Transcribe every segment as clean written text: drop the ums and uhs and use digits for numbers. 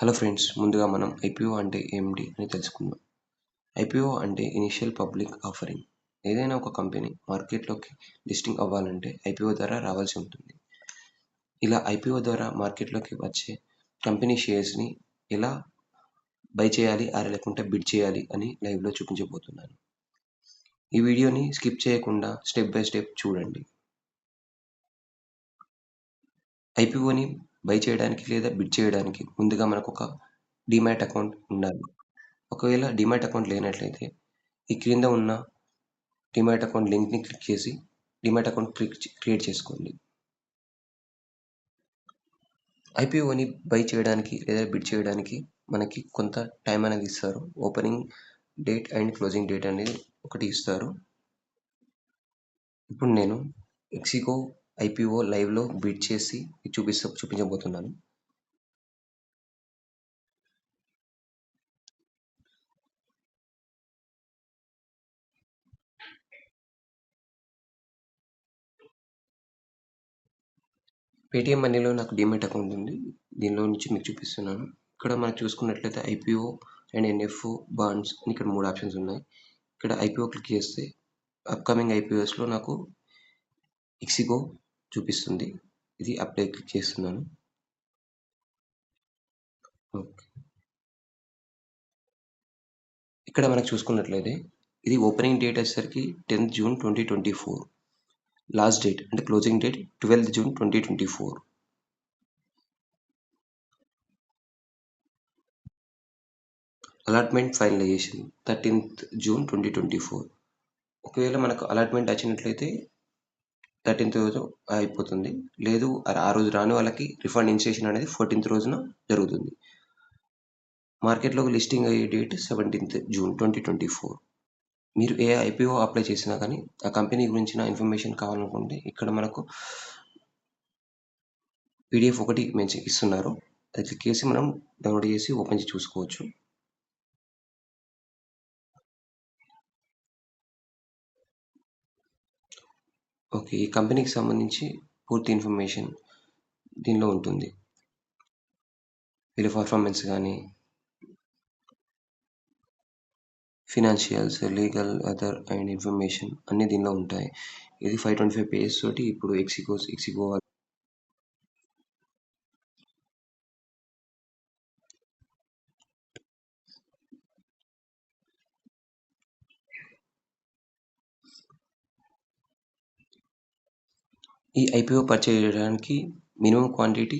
Hello friends, ముందుగా మనం IPO అంటే ఏమిటి అని తెలుసుకుందాం. ఐపీఓ అంటే ఇనీషియల్ పబ్లిక్ ఆఫరింగ్. ఏదైనా ఒక కంపెనీ మార్కెట్లోకి లిస్టింగ్ అవ్వాలంటే ఐపీఓ ద్వారా రావాల్సి ఉంటుంది. ఇలా ఐపీఓ ద్వారా మార్కెట్లోకి వచ్చే కంపెనీ షేర్స్ని ఎలా బై చేయాలి లేకుంటే బిడ్ చేయాలి అని లైవ్లో చూపించబోతున్నాను. ఈ వీడియోని స్కిప్ చేయకుండా స్టెప్ బై స్టెప్ చూడండి. ఐపీఓని బై చేయడానికి లేదా బిడ్ చేయడానికి ముందుగా మనకు ఒక డీమ్యాట్ అకౌంట్ ఉండాలి. ఒకవేళ డీమ్యాట్ అకౌంట్ లేనట్లయితే ఈ క్రింద ఉన్న డీమ్యాట్ అకౌంట్ లింక్‌ని క్లిక్ చేసి డీమ్యాట్ అకౌంట్ క్రియేట్ చేసుకోండి. ఐపీఓని బై చేయడానికి లేదా బిడ్ చేయడానికి మనకి కొంత టైం అనేది ఇస్తారు. Opening date and closing date అనేది ఒకటి ఇస్తారు. ఇప్పుడు నేను ఎక్సిగో ఐపీఓ లైవ్‌లో బిడ్ చేసి చూపించబోతున్నాను. పేటీఎం మనీలో నాకు డీమ్యాట్ అకౌంట్ ఉంది. దీనిలో నుంచి మీకు చూపిస్తున్నాను. ఇక్కడ మనం చూసుకున్నట్లయితే ఐపీఓ అండ్ ఎన్ఎఫ్ఓ బాండ్స్ అని ఇక్కడ 3 ఆప్షన్స్ ఉన్నాయి. ఇక్కడ ఐపీఓ క్లిక్ చేస్తే అప్‌కమింగ్ ఐపీఓస్‌లో నాకు ఎక్సిగో చూపిస్తుంది. ఇది అప్లై క్లిక్ చేస్తున్నాను. ఓకే. ఇక్కడ మనకు చూసుకున్నట్లయితే ఇది ఓపెనింగ్ డేట్ వచ్చేసరికి 10th June 2024. లాస్ట్ డేట్ అంటే closing date 12th June 2024. Allotment finalisation 13th June 2024. ఒకవేళ మనకు అలాట్మెంట్ వచ్చినట్లయితే 13th రోజు అయిపోతుంది. లేదు ఆ రోజు రాని వాళ్ళకి రిఫండ్ ఇనిషియేషన్ అనేది 14th రోజున జరుగుతుంది. మార్కెట్‌లోకి లిస్టింగ్ అయ్యే డేట్ 17th June 2024. మీరు ఏ ఐపీఓ అప్లై చేసినా కానీ ఆ కంపెనీ గురించిన ఇన్ఫర్మేషన్ కావాలనుకుంటే ఇక్కడ మనకు పీడిఎఫ్ ఒకటి ఇస్తున్నారు. అది క్లిక్ చేసి మనం డౌన్లోడ్ చేసి ఓపెన్ చేసి చూసుకోవచ్చు. ఓకే. ఈ కంపెనీకి సంబంధించి పూర్తి ఇన్ఫర్మేషన్ దీనిలో ఉంటుంది. వీళ్ళ పర్ఫార్మెన్స్ కానీ, financials, legal, other and information అన్నీ దీనిలో ఉంటాయి. ఇది 525 పేజెస్ తోటి ఇప్పుడు ఎక్సిగో ఈ ఐపీఓ పర్చేజ్ చేయడానికి మినిమం క్వాంటిటీ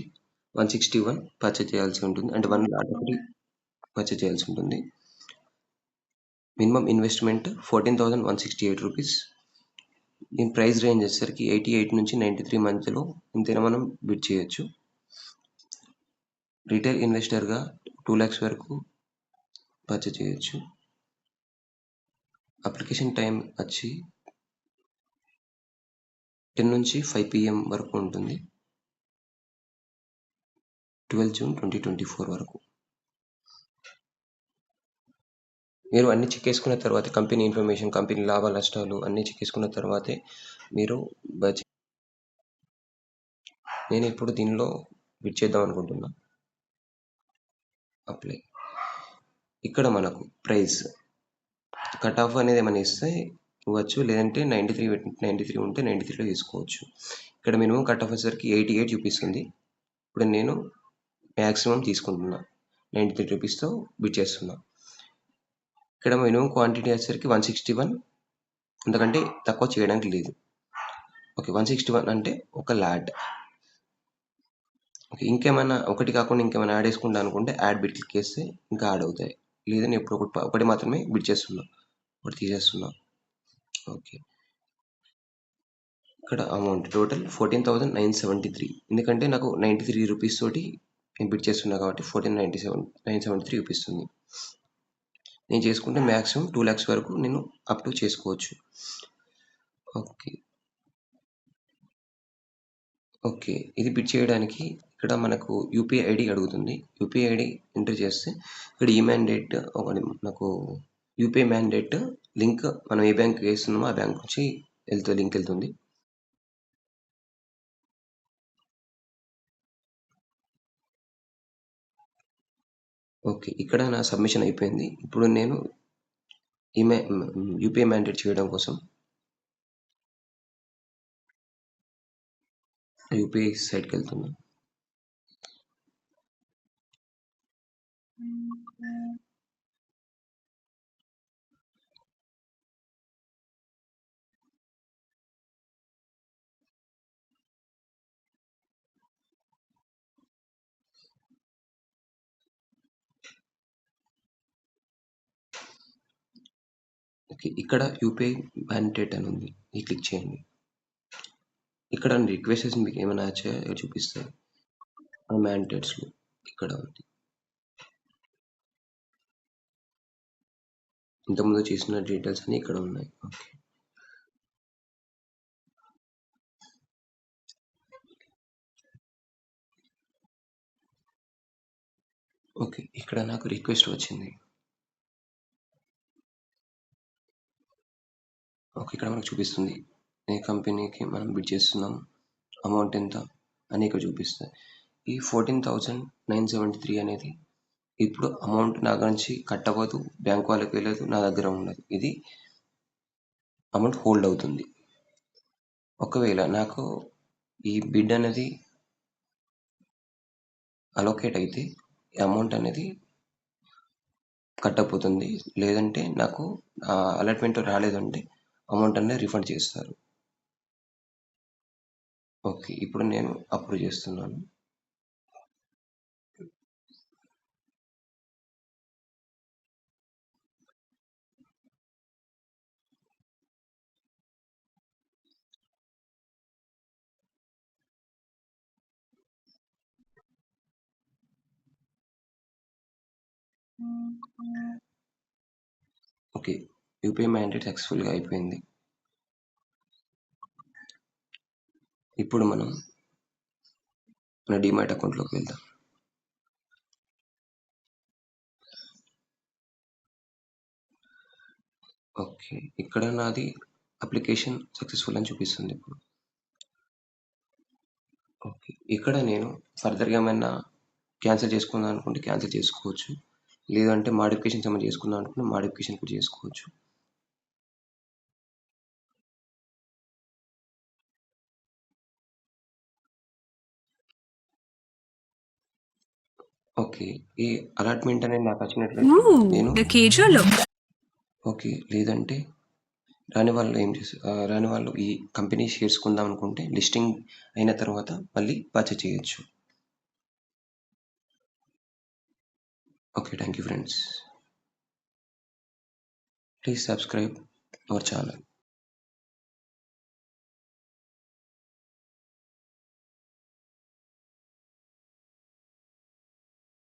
161 పర్చేజ్ చేయాల్సి ఉంటుంది. అంటే 1 లాట్ ఒకటి పర్చేజ్ చేయాల్సి ఉంటుంది. Minimum investment ₹14,168. దీని ప్రైస్ రేంజ్ వచ్చేసరికి 88 నుంచి 93 మధ్యలో ఎంతైనా మనం బిడ్ చేయొచ్చు. రిటైల్ ఇన్వెస్టర్గా 2 lakhs వరకు పర్చేజ్ చేయొచ్చు. అప్లికేషన్ టైం వచ్చి 10 నుంచి 5 PM వరకు ఉంటుంది. 12 June 2024 వరకు. మీరు అన్ని చెక్ చేసుకున్న తర్వాత కంపెనీ ఇన్ఫర్మేషన్, కంపెనీ లాభాలు, నష్టాలు అన్నీ చెక్ చేసుకున్న తర్వాతే మీరు నేను ఇప్పుడు దీనిలో బిడ్ చేద్దాం అనుకుంటున్నా. అప్లై. ఇక్కడ మనకు ప్రైస్ కట్ ఆఫ్ అనేది ఏమైనా ఇస్తే ఇవ్వచ్చు. లేదంటే 93 ఉంటే 93లో తీసుకోవచ్చు. ఇక్కడ మినిమం కట్ ఆఫ్ వచ్చేసరికి 88 చూపిస్తుంది. ఇప్పుడు నేను మ్యాక్సిమం తీసుకుంటున్నా. ₹93తో బిడ్ చేస్తున్నా. ఇక్కడ మినిమం క్వాంటిటీ వచ్చేసరికి 161, అంతకంటే తక్కువ చేయడానికి లేదు. ఓకే. 161 అంటే ఒక లాట్. ఓకే. ఇంకేమైనా ఒకటి కాకుండా ఇంకేమైనా యాడ్ చేసుకుంటా అనుకుంటే యాడ్ బిడ్ క్లిక్ చేస్తే ఇంకా యాడ్ అవుతాయి. లేదా నేను ఇప్పుడు ఒకటి మాత్రమే బిడ్ చేస్తున్నా. ఒకటి తీసేస్తున్నా. ఓకే. ఇక్కడ అమౌంట్ టోటల్ 14,973. ఎందుకంటే నాకు ₹93 తోటి నేను బిడ్ చేస్తున్నా కాబట్టి 973 చూపిస్తుంది. నేను చేసుకుంటే మాక్సిమం 2 lakhs వరకు నేను అప్ టు చేసుకోవచ్చు. ఓకే. ఓకే. ఇది బిడ్ చేయడానికి ఇక్కడ మనకు యూపీఐ ఐడీ అడుగుతుంది. యూపీఐ ఐడీ ఎంటర్ చేస్తే ఇక్కడ మ్యాండేట్ ఒకటి నాకు యూపీఐ మ్యాండేట్ లింక్ మనం ఏ బ్యాంక్‌కి వేస్తున్నామో ఆ బ్యాంక్ నుంచి లింక్ వెళ్తుంది. ఓకే. ఇక్కడ నా సబ్మిషన్ అయిపోయింది. ఇప్పుడు నేను యూపీఐ మ్యాండేట్ చేయడం కోసం యూపీఐ సైట్‌కెళ్తున్నా. ఓకే. ఇక్కడ యూపీఐ మ్యాండేట్ అని ఉంది. ఇది క్లిక్ చేయండి. ఇక్కడ రిక్వెస్ట్స్ మీకేమైనా వచ్చాయో చూపిస్తాయి. ఆ మ్యాండేట్స్‌లో ఇక్కడ ఉంది. ఇంతకుముందు చేసిన డీటెయిల్స్ అన్నీ ఇక్కడ ఉన్నాయి. ఓకే. ఓకే. ఇక్కడ నాకు రిక్వెస్ట్ వచ్చింది. ఓకే. ఇక్కడ మనకు చూపిస్తుంది. ఏ కంపెనీకి మనం బిడ్ చేస్తున్నాం, అమౌంట్ ఎంత అని ఇక్కడ చూపిస్తాయి. ఈ 14,973 అనేది ఇప్పుడు అమౌంట్ నా దగ్గర నుంచి కట్ అవ్వదు, బ్యాంక్ వాళ్ళకి వెళ్ళదు, నా దగ్గర ఉండదు. ఇది అమౌంట్ హోల్డ్ అవుతుంది. ఒకవేళ నాకు ఈ బిడ్ అనేది అలొకేట్ అయితే ఈ అమౌంట్ అనేది కట్ అయిపోతుంది. లేదంటే నాకు అలాట్‌మెంట్ రాలేదంటే అమౌంట్ అనేది రిఫండ్ చేస్తారు. ఓకే. ఇప్పుడు నేను అప్రూవ్ చేస్తున్నాను. ఓకే. యూపీఐ మ్యాండేట్ సక్సెస్‌ఫుల్‌గా అయిపోయింది. ఇప్పుడు మనం మన డీమ్యాట్ అకౌంట్‌లోకి వెళ్దాం. ఓకే. ఇక్కడ నాది అప్లికేషన్ సక్సెస్‌ఫుల్ అని చూపిస్తుంది ఇప్పుడు. ఓకే. ఇక్కడ నేను ఫర్దర్‌గా ఏమైనా క్యాన్సిల్ చేసుకుందాం అనుకుంటే క్యాన్సిల్ చేసుకోవచ్చు. లేదంటే మోడిఫికేషన్స్ ఏమైనా చేసుకుందాం అనుకుంటే మోడిఫికేషన్ కూడా చేసుకోవచ్చు. ఓకే. ఈ అలాట్‌మెంట్ అనేది నాకు వచ్చినట్లయితే నేను The Kejo ఓకే. లేదంటే రాని వాళ్ళు ఈ కంపెనీ షేర్స్ కొందాం అనుకుంటే లిస్టింగ్ అయిన తర్వాత మళ్ళీ పర్చేజ్ చేయొచ్చు. Okay. Thank you friends. Please subscribe our channel.